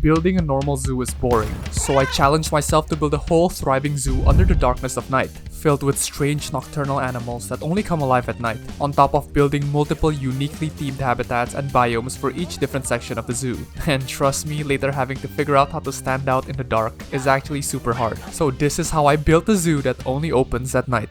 building a normal zoo is boring, so I challenged myself to build a whole thriving zoo under the darkness of night, filled with strange nocturnal animals that only come alive at night, on top of building multiple uniquely themed habitats and biomes for each different section of the zoo. And trust me, later having to figure out how to stand out in the dark is actually super hard. So this is how I built a zoo that only opens at night.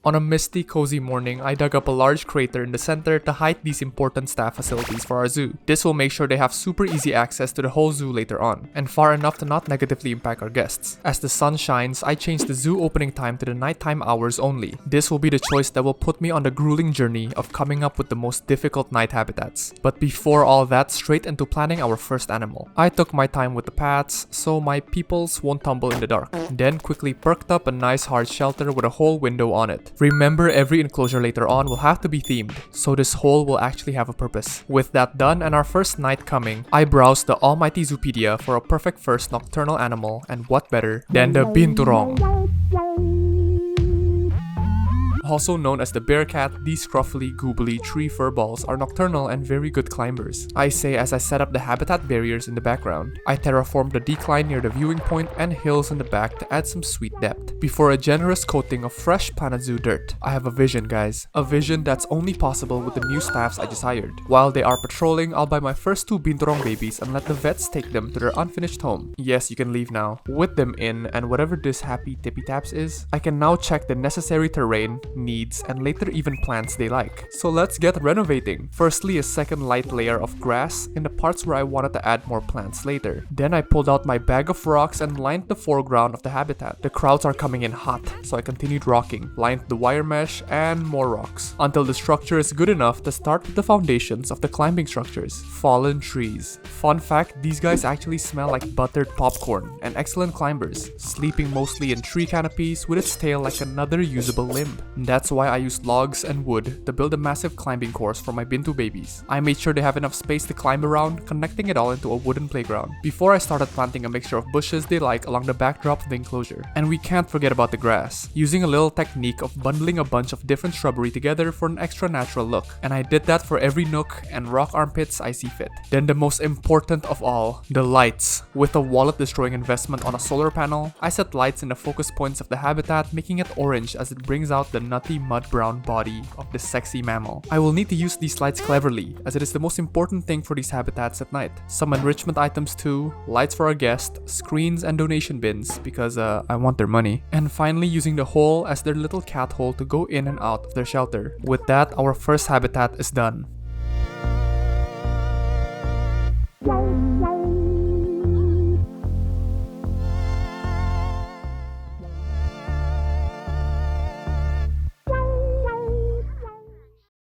On a misty, cozy morning, I dug up a large crater in the center to hide these important staff facilities for our zoo. This will make sure they have super easy access to the whole zoo later on, and far enough to not negatively impact our guests. As the sun shines, I changed the zoo opening time to the nighttime hours only. This will be the choice that will put me on the grueling journey of coming up with the most difficult night habitats. But before all that, straight into planning our first animal. I took my time with the paths, so my peoples won't tumble in the dark. Then quickly perked up a nice hard shelter with a whole window on it. Remember, every enclosure later on will have to be themed, so this hole will actually have a purpose. With that done and our first night coming, I browsed the almighty Zoopedia for a perfect first nocturnal animal, and what better than the binturong. Also known as the bearcat, these scruffily, goobly tree fur balls are nocturnal and very good climbers. I say as I set up the habitat barriers in the background. I terraformed the decline near the viewing point and hills in the back to add some sweet depth, before a generous coating of fresh Planet Zoo dirt. I have a vision, guys. A vision that's only possible with the new staffs I just hired. While they are patrolling, I'll buy my first 2 binturong babies and let the vets take them to their unfinished home. Yes, you can leave now. With them in, and whatever this happy tippy taps is, I can now check the necessary terrain, needs, and later even plants they like. So let's get renovating. Firstly, a second light layer of grass in the parts where I wanted to add more plants later. Then I pulled out my bag of rocks and lined the foreground of the habitat. The crowds are coming in hot, so I continued rocking, lined the wire mesh, and more rocks, until the structure is good enough to start with the foundations of the climbing structures. Fallen trees. Fun fact, these guys actually smell like buttered popcorn and excellent climbers, sleeping mostly in tree canopies with its tail like another usable limb. That's why I used logs and wood to build a massive climbing course for my Bintu babies. I made sure they have enough space to climb around, connecting it all into a wooden playground, before I started planting a mixture of bushes they like along the backdrop of the enclosure. And we can't forget about the grass, using a little technique of bundling a bunch of different shrubbery together for an extra natural look. And I did that for every nook and rock armpits I see fit. Then the most important of all, the lights. With a wallet-destroying investment on a solar panel, I set lights in the focus points of the habitat, making it orange as it brings out the nutty mud-brown body of this sexy mammal. I will need to use these lights cleverly, as it is the most important thing for these habitats at night. Some enrichment items too, lights for our guests, screens and donation bins, because I want their money. And finally using the hole as their little cat hole to go in and out of their shelter. With that, our first habitat is done.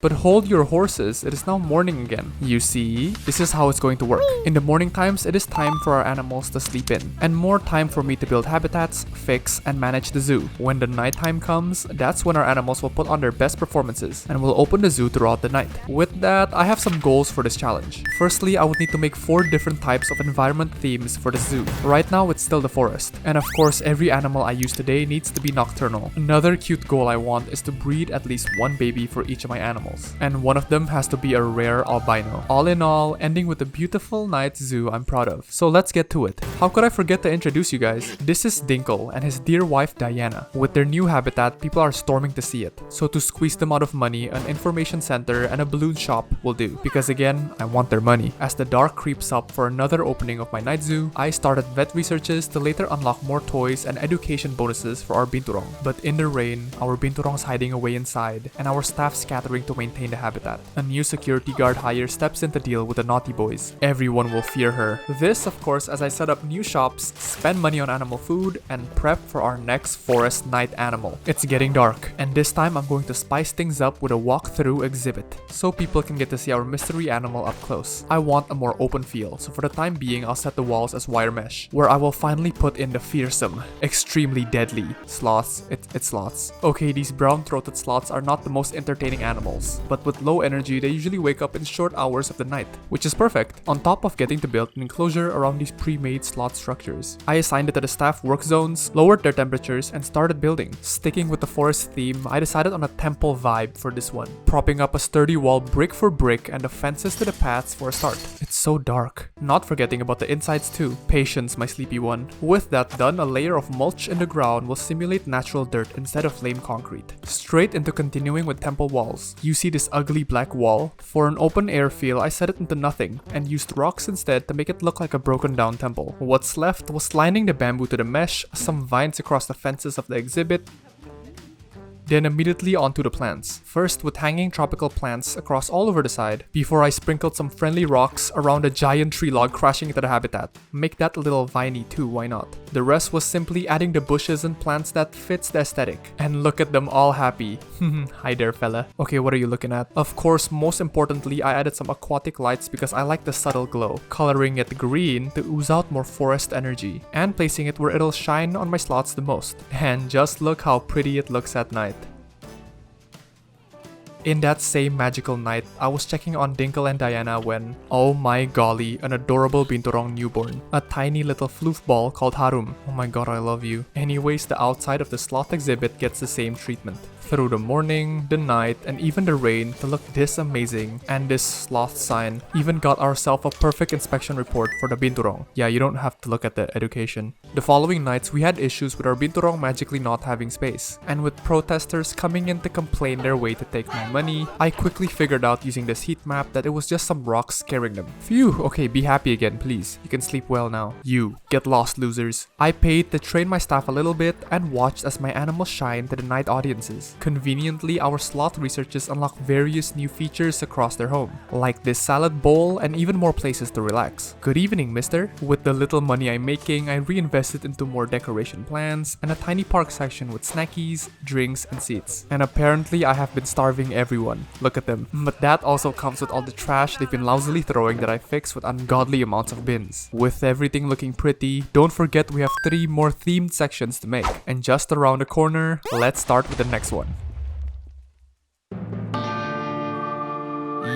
But hold your horses, it is now morning again. You see, this is how it's going to work. In the morning times, it is time for our animals to sleep in, and more time for me to build habitats, fix, and manage the zoo. When the nighttime comes, that's when our animals will put on their best performances, and will open the zoo throughout the night. With that, I have some goals for this challenge. Firstly, I would need to make 4 different types of environment themes for the zoo. Right now, it's still the forest. And of course, every animal I use today needs to be nocturnal. Another cute goal I want is to breed at least 1 baby for each of my animals. And one of them has to be a rare albino. All in all, ending with a beautiful night zoo I'm proud of. So let's get to it. How could I forget to introduce you guys? This is Dinkle and his dear wife Diana. With their new habitat, people are storming to see it. So to squeeze them out of money, an information center and a balloon shop will do. Because again, I want their money. As the dark creeps up for another opening of my night zoo, I started vet researches to later unlock more toys and education bonuses for our binturong. But in the rain, our binturong's hiding away inside, and our staff scattering to maintain the habitat. A new security guard hire steps in to deal with the naughty boys. Everyone will fear her. This, of course, as I set up new shops, spend money on animal food, and prep for our next forest night animal. It's getting dark, and this time I'm going to spice things up with a walkthrough exhibit, so people can get to see our mystery animal up close. I want a more open feel, so for the time being, I'll set the walls as wire mesh, where I will finally put in the fearsome, extremely deadly sloths. It's sloths. Okay, these brown-throated sloths are not the most entertaining animals, animals, but with low energy they usually wake up in short hours of the night, which is perfect, on top of getting to build an enclosure around these pre-made slot structures. I assigned it to the staff work zones, lowered their temperatures, and started building. Sticking with the forest theme, I decided on a temple vibe for this one, propping up a sturdy wall brick for brick and the fences to the paths for a start. It's so dark. Not forgetting about the insides too. Patience, my sleepy one. With that done, a layer of mulch in the ground will simulate natural dirt instead of lame concrete. Straight into continuing with temple walls. You see this ugly black wall? For an open air feel, I set it into nothing and used rocks instead to make it look like a broken down temple. What's left was lining the bamboo to the mesh, some vines across the fences of the exhibit, then immediately onto the plants. First with hanging tropical plants across all over the side, before I sprinkled some friendly rocks around a giant tree log crashing into the habitat. Make that a little viney too, why not? The rest was simply adding the bushes and plants that fits the aesthetic. And look at them all happy. Hi there fella. Okay, what are you looking at? Of course, most importantly, I added some aquatic lights because I like the subtle glow, coloring it green to ooze out more forest energy, and placing it where it'll shine on my slots the most. And just look how pretty it looks at night. In that same magical night, I was checking on Dinkle and Diana when, oh my golly, an adorable binturong newborn. A tiny little floof ball called Harum. Oh my god, I love you. Anyways, the outside of the sloth exhibit gets the same treatment. Through the morning, the night, and even the rain to look this amazing, and this sloth sign even got ourselves a perfect inspection report for the binturong. Yeah, you don't have to look at the education. The following nights, we had issues with our binturong magically not having space, and with protesters coming in to complain their way to take my money, I quickly figured out using this heat map that it was just some rocks scaring them. Phew, okay, be happy again, please. You can sleep well now. You, get lost, losers. I paid to train my staff a little bit and watched as my animals shine to the night audiences. Conveniently, our sloth researchers unlock various new features across their home, like this salad bowl and even more places to relax. Good evening, mister. With the little money I'm making, I reinvested into more decoration plans and a tiny park section with snackies, drinks, and seats. And apparently, I have been starving everyone. Look at them. But that also comes with all the trash they've been lousily throwing that I fixed with ungodly amounts of bins. With everything looking pretty, don't forget we have 3 more themed sections to make. And just around the corner, let's start with the next one.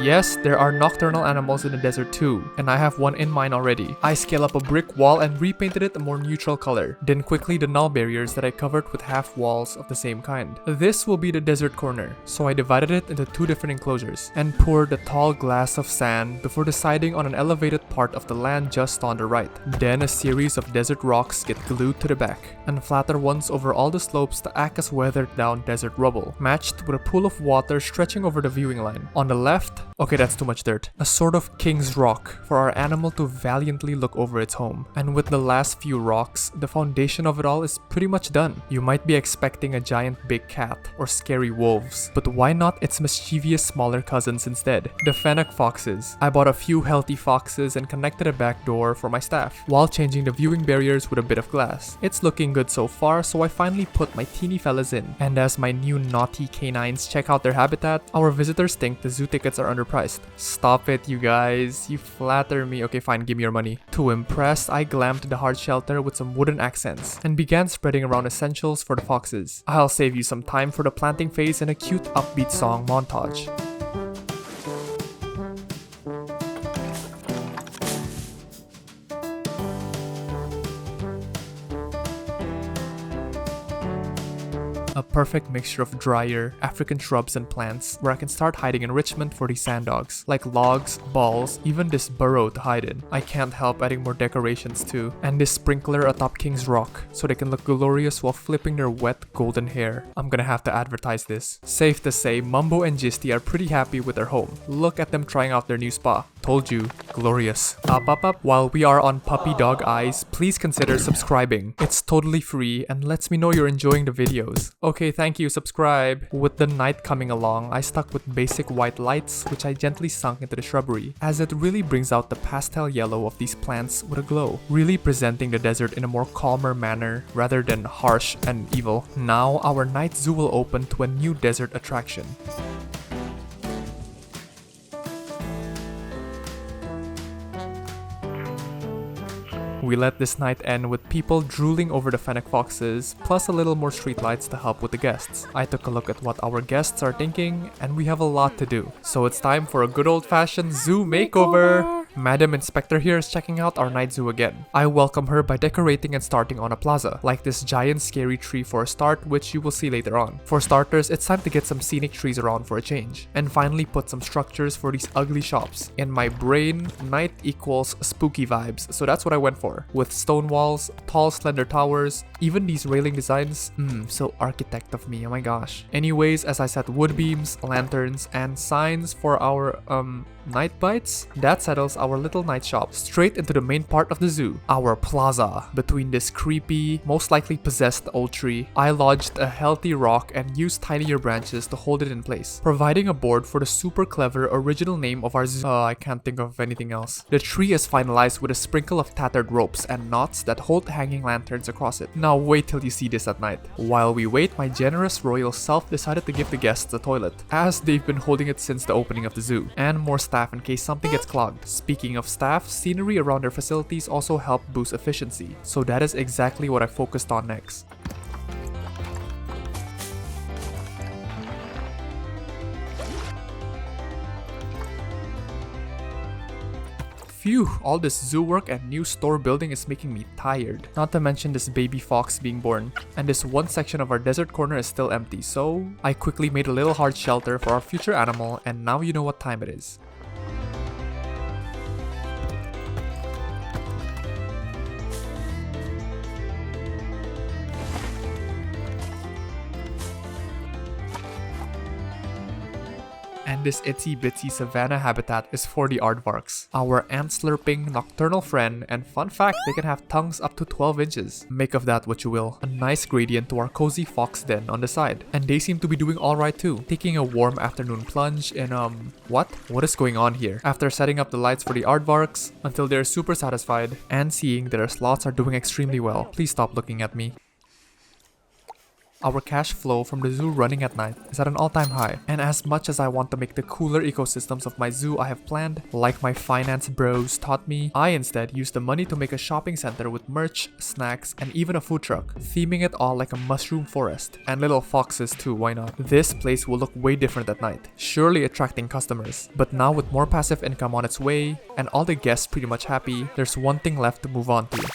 Yes, there are nocturnal animals in the desert too, and I have one in mind already. I scale up a brick wall and repainted it a more neutral color, then quickly the null barriers that I covered with half walls of the same kind. This will be the desert corner, so I divided it into 2 different enclosures, and poured a tall glass of sand before deciding on an elevated part of the land just on the right. Then a series of desert rocks get glued to the back, and flatter ones over all the slopes to act as weathered down desert rubble, matched with a pool of water stretching over the viewing line. On the left, okay, that's too much dirt. A sort of king's rock for our animal to valiantly look over its home. And with the last few rocks, the foundation of it all is pretty much done. You might be expecting a giant big cat or scary wolves, but why not its mischievous smaller cousins instead? The fennec foxes. I bought a few healthy foxes and connected a back door for my staff, while changing the viewing barriers with a bit of glass. It's looking good so far, so I finally put my teeny fellas in. And as my new naughty canines check out their habitat, our visitors think the zoo tickets are underpriced. Stop it, you guys. You flatter me. Okay, fine, give me your money. To impress, I glammed the hard shelter with some wooden accents and began spreading around essentials for the foxes. I'll save you some time for the planting phase and a cute upbeat song montage. A perfect mixture of drier African shrubs and plants where I can start hiding enrichment for these sand dogs, like logs, balls, even this burrow to hide in. I can't help adding more decorations too, and this sprinkler atop King's Rock so they can look glorious while flipping their wet golden hair. I'm gonna have to advertise this. Safe to say, Mumbo and Gisty are pretty happy with their home. Look at them trying out their new spa. Told you, glorious. Up. While we are on puppy dog eyes, please consider subscribing. It's totally free and lets me know you're enjoying the videos. Okay, thank you, subscribe. With the night coming along, I stuck with basic white lights which I gently sunk into the shrubbery, as it really brings out the pastel yellow of these plants with a glow, really presenting the desert in a more calmer manner rather than harsh and evil. Now our night zoo will open to a new desert attraction. We let this night end with people drooling over the fennec foxes, plus a little more streetlights to help with the guests. I took a look at what our guests are thinking, and we have a lot to do. So it's time for a good old-fashioned zoo makeover! Madam Inspector here is checking out our night zoo again. I welcome her by decorating and starting on a plaza, like this giant scary tree for a start, which you will see later on. For starters, it's time to get some scenic trees around for a change. And finally put some structures for these ugly shops. In my brain, night equals spooky vibes, so that's what I went for. With stone walls, tall slender towers, even these railing designs, so architect of me, oh my gosh. Anyways, as I set wood beams, lanterns, and signs for our, night bites, that settles our little night shop straight into the main part of the zoo, our plaza. Between this creepy, most likely possessed old tree, I lodged a healthy rock and used tinier branches to hold it in place, providing a board for the super clever original name of our zoo. I can't think of anything else. The tree is finalized with a sprinkle of tattered ropes and knots that hold hanging lanterns across it. Now wait till you see this at night. While we wait, my generous royal self decided to give the guests a toilet, as they've been holding it since the opening of the zoo, and more staff in case something gets clogged. Speaking of staff, scenery around their facilities also help boost efficiency, so that is exactly what I focused on next. Phew, all this zoo work and new store building is making me tired. Not to mention this baby fox being born. And this one section of our desert corner is still empty, so I quickly made a little hard shelter for our future animal, and now you know what time it is. And this itsy bitsy savanna habitat is for the aardvarks, our ant-slurping nocturnal friend, and fun fact, they can have tongues up to 12 inches. Make of that what you will. A nice gradient to our cozy fox den on the side. And they seem to be doing alright too, taking a warm afternoon plunge in what? What is going on here? After setting up the lights for the aardvarks, until they're super satisfied, and seeing that our sloths are doing extremely well. Please stop looking at me. Our cash flow from the zoo running at night is at an all-time high, and as much as I want to make the cooler ecosystems of my zoo I have planned, like my finance bros taught me, I instead use the money to make a shopping center with merch, snacks, and even a food truck, theming it all like a mushroom forest, and little foxes too, why not? This place will look way different at night, surely attracting customers, but now with more passive income on its way, and all the guests pretty much happy, there's one thing left to move on to.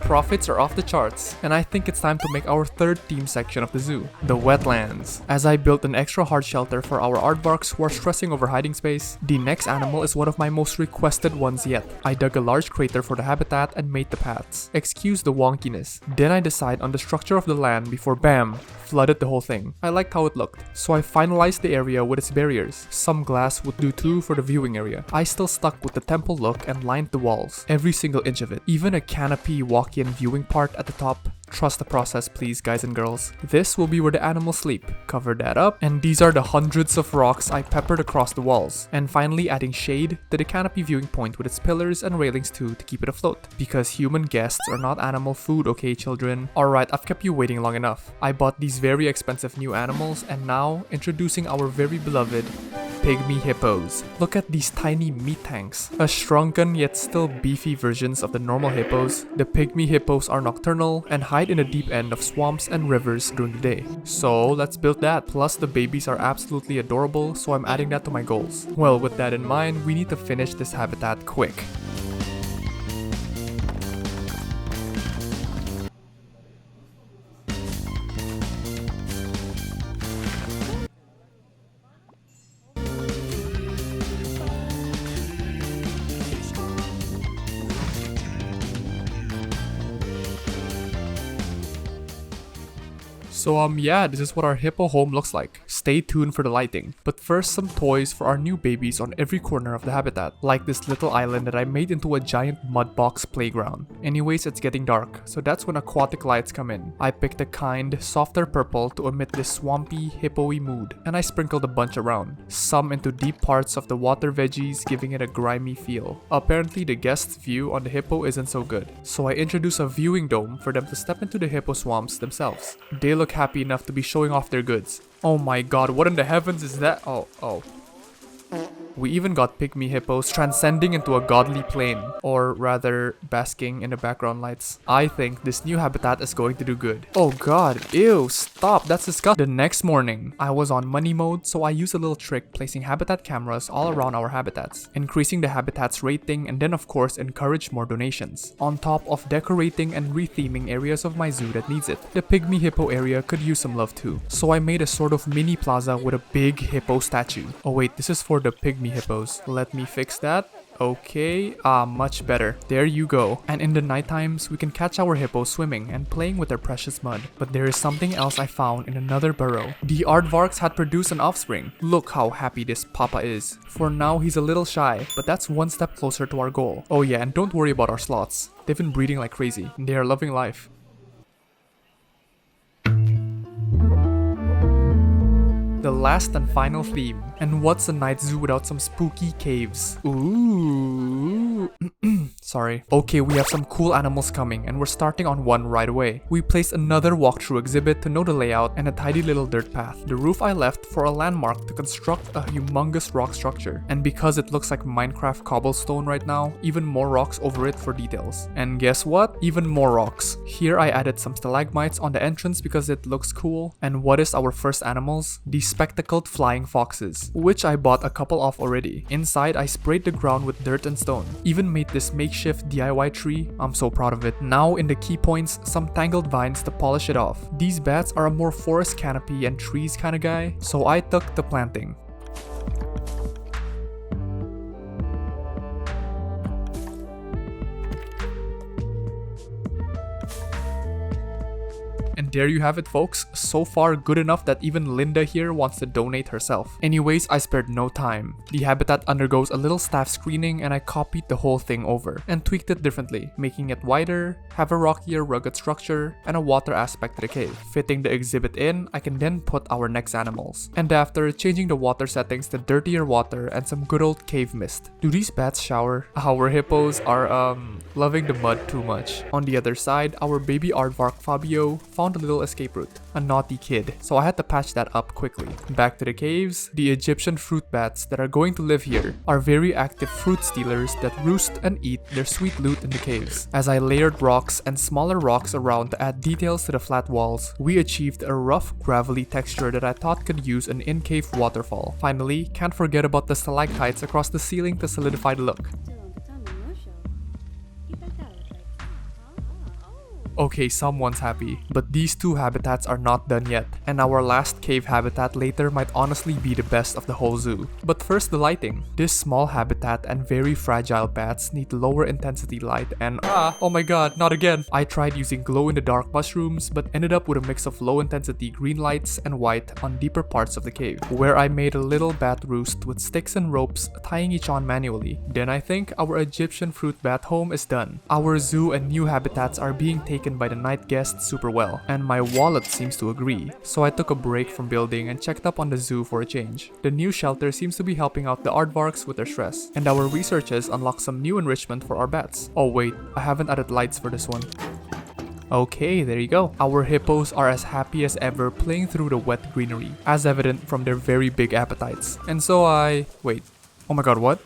Profits are off the charts, and I think it's time to make our third theme section of the zoo, the wetlands. As I built an extra hard shelter for our aardvarks who are stressing over hiding space, the next animal is one of my most requested ones yet. I dug a large crater for the habitat and made the paths. Excuse the wonkiness. Then I decide on the structure of the land before bam, flooded the whole thing. I liked how it looked, so I finalized the area with its barriers. Some glass would do too for the viewing area. I still stuck with the temple look and lined the walls, every single inch of it. Even a canopy walk-in viewing part at the top. Trust the process please, guys and girls. This will be where the animals sleep. Cover that up, and these are the hundreds of rocks I peppered across the walls. And finally adding shade to the canopy viewing point with its pillars and railings too to keep it afloat. Because human guests are not animal food, okay children? Alright, I've kept you waiting long enough. I bought these very expensive new animals, and now introducing our very beloved pygmy hippos. Look at these tiny meat tanks. A shrunken yet still beefy versions of the normal hippos, the pygmy hippos are nocturnal and hide in the deep end of swamps and rivers during the day. So let's build that. Plus the babies are absolutely adorable, so I'm adding that to my goals. Well, with that in mind, we need to finish this habitat quick. So yeah, this is what our hippo home looks like. Stay tuned for the lighting. But first, some toys for our new babies on every corner of the habitat. Like this little island that I made into a giant mud box playground. Anyways, it's getting dark, so that's when aquatic lights come in. I picked a kind, softer purple to emit this swampy, hippo-y mood, and I sprinkled a bunch around. Some into deep parts of the water veggies, giving it a grimy feel. Apparently, the guest's view on the hippo isn't so good, so I introduced a viewing dome for them to step into the hippo swamps themselves. They look happy enough to be showing off their goods. Oh my god, what in the heavens is that? Oh. We even got pygmy hippos transcending into a godly plane, or rather, basking in the background lights. I think this new habitat is going to do good. Oh god, ew, stop, that's disgusting. The next morning, I was on money mode, so I used a little trick placing habitat cameras all around our habitats, increasing the habitat's rating, and then of course encourage more donations. On top of decorating and retheming areas of my zoo that needs it, the pygmy hippo area could use some love too. So I made a sort of mini plaza with a big hippo statue. Oh wait, this is for the pygmy hippos. Let me fix that. Okay, much better. There you go. And in the night times, we can catch our hippos swimming and playing with their precious mud. But there is something else I found in another burrow. The aardvarks had produced an offspring. Look how happy this papa is. For now, he's a little shy, but that's one step closer to our goal. Oh yeah, and don't worry about our sloths. They've been breeding like crazy, and they are loving life. The last and final theme. And what's a night zoo without some spooky caves? Ooh. Sorry. Okay, we have some cool animals coming and we're starting on one right away. We placed another walkthrough exhibit to know the layout and a tidy little dirt path. The roof I left for a landmark to construct a humongous rock structure. And because it looks like Minecraft cobblestone right now, even more rocks over it for details. And guess what? Even more rocks. Here I added some stalagmites on the entrance because it looks cool. And what is our first animals? These spectacled flying foxes, which I bought a couple of already. Inside, I sprayed the ground with dirt and stone. Even made this makeshift DIY tree. I'm so proud of it. Now in the key points, some tangled vines to polish it off. These bats are a more forest canopy and trees kind of guy, so I took the planting. And there you have it, folks. So far good enough that even Linda here wants to donate herself. Anyways, I spared no time. The habitat undergoes a little staff screening and I copied the whole thing over and tweaked it differently, making it wider, have a rockier rugged structure, and a water aspect to the cave. Fitting the exhibit in, I can then put our next animals. And after, changing the water settings to dirtier water and some good old cave mist. Do these bats shower? Our hippos are loving the mud too much. On the other side, our baby aardvark Fabio found a little escape route. A naughty kid, so I had to patch that up quickly. Back to the caves, the Egyptian fruit bats that are going to live here are very active fruit stealers that roost and eat their sweet loot in the caves. As I layered rocks and smaller rocks around to add details to the flat walls, we achieved a rough, gravelly texture that I thought could use an in-cave waterfall. Finally, can't forget about the stalactites across the ceiling to solidify the look. Okay, someone's happy, but these two habitats are not done yet, and our last cave habitat later might honestly be the best of the whole zoo. But first, the lighting. This small habitat and very fragile bats need lower intensity light and oh my god, not again! I tried using glow-in-the-dark mushrooms, but ended up with a mix of low intensity green lights and white on deeper parts of the cave, where I made a little bat roost with sticks and ropes tying each on manually. Then I think our Egyptian fruit bat home is done. Our zoo and new habitats are being taken by the night guests super well, and my wallet seems to agree, so I took a break from building and checked up on the zoo for a change. The new shelter seems to be helping out the aardvarks with their stress, and our researches unlock some new enrichment for our bats. Oh wait, I haven't added lights for this one. Okay, there you go. Our hippos are as happy as ever playing through the wet greenery, as evident from their very big appetites. And so wait, oh my god, what?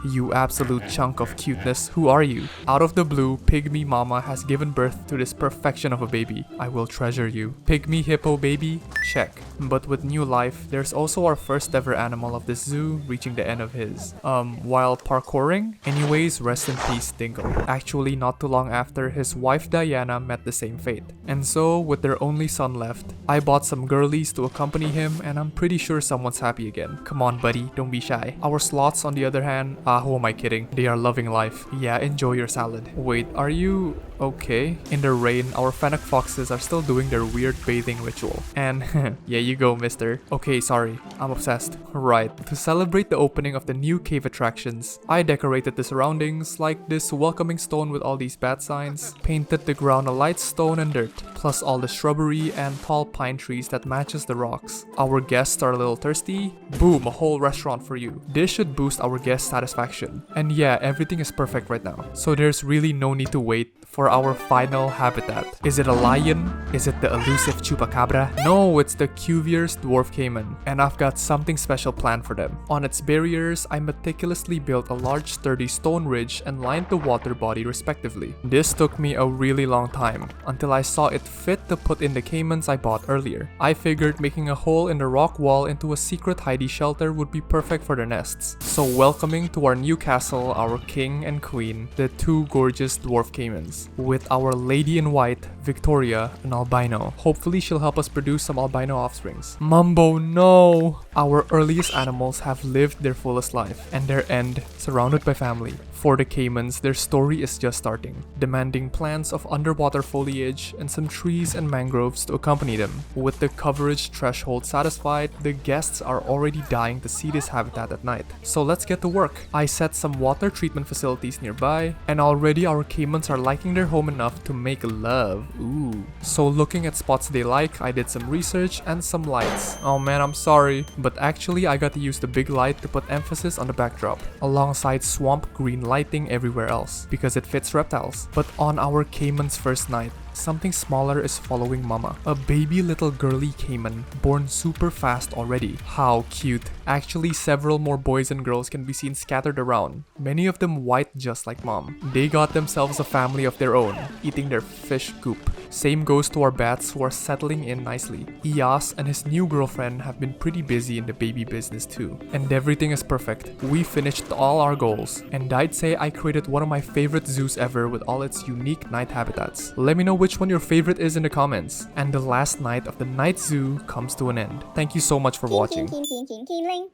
You absolute chunk of cuteness, who are you? Out of the blue, Pygmy Mama has given birth to this perfection of a baby. I will treasure you. Pygmy Hippo Baby? Check. But with new life, there's also our first ever animal of this zoo reaching the end of his, while parkouring? Anyways, rest in peace, Dingo. Actually, not too long after, his wife Diana met the same fate. And so, with their only son left, I bought some girlies to accompany him and I'm pretty sure someone's happy again. Come on buddy, don't be shy. Our sloths on the other hand, who am I kidding? They are loving life. Yeah, enjoy your salad. Wait, are you okay? In the rain, our fennec foxes are still doing their weird bathing ritual. And yeah, you go, mister. Okay, sorry. I'm obsessed. Right. To celebrate the opening of the new cave attractions, I decorated the surroundings like this welcoming stone with all these bat signs, painted the ground a light stone and dirt, plus all the shrubbery and tall pine trees that matches the rocks. Our guests are a little thirsty? Boom, a whole restaurant for you. This should boost our guest satisfaction satisfaction. And yeah, everything is perfect right now. So there's really no need to wait for our final habitat. Is it a lion? Is it the elusive chupacabra? No, it's the Cuvier's dwarf caiman, and I've got something special planned for them. On its barriers, I meticulously built a large sturdy stone ridge and lined the water body respectively. This took me a really long time, until I saw it fit to put in the caimans I bought earlier. I figured making a hole in the rock wall into a secret hidey shelter would be perfect for their nests. So welcoming to our new castle, our king and queen, the two gorgeous dwarf caimans, with our lady in white, Victoria, an albino. Hopefully she'll help us produce some albino offsprings. Mumbo, no! Our earliest animals have lived their fullest life, and their end surrounded by family. For the caimans, their story is just starting, demanding plants of underwater foliage and some trees and mangroves to accompany them. With the coverage threshold satisfied, the guests are already dying to see this habitat at night. So let's get to work. I set some water treatment facilities nearby, and already our caimans are liking their home enough to make love. Ooh. So looking at spots they like, I did some research and some lights. Oh man, I'm sorry, but actually I got to use the big light to put emphasis on the backdrop, alongside swamp green lighting everywhere else, because it fits reptiles. But on our caiman's first night, something smaller is following mama. A baby little girly caiman, born super fast already. How cute. Actually, several more boys and girls can be seen scattered around, many of them white just like mom. They got themselves a family of their own, eating their fish goop. Same goes to our bats who are settling in nicely. Iyas and his new girlfriend have been pretty busy in the baby business too. And everything is perfect. We finished all our goals, and I'd say I created one of my favorite zoos ever with all its unique night habitats. Let me know which one your favorite is in the comments. And the last night of the night zoo comes to an end. Thank you so much for watching. Keenling.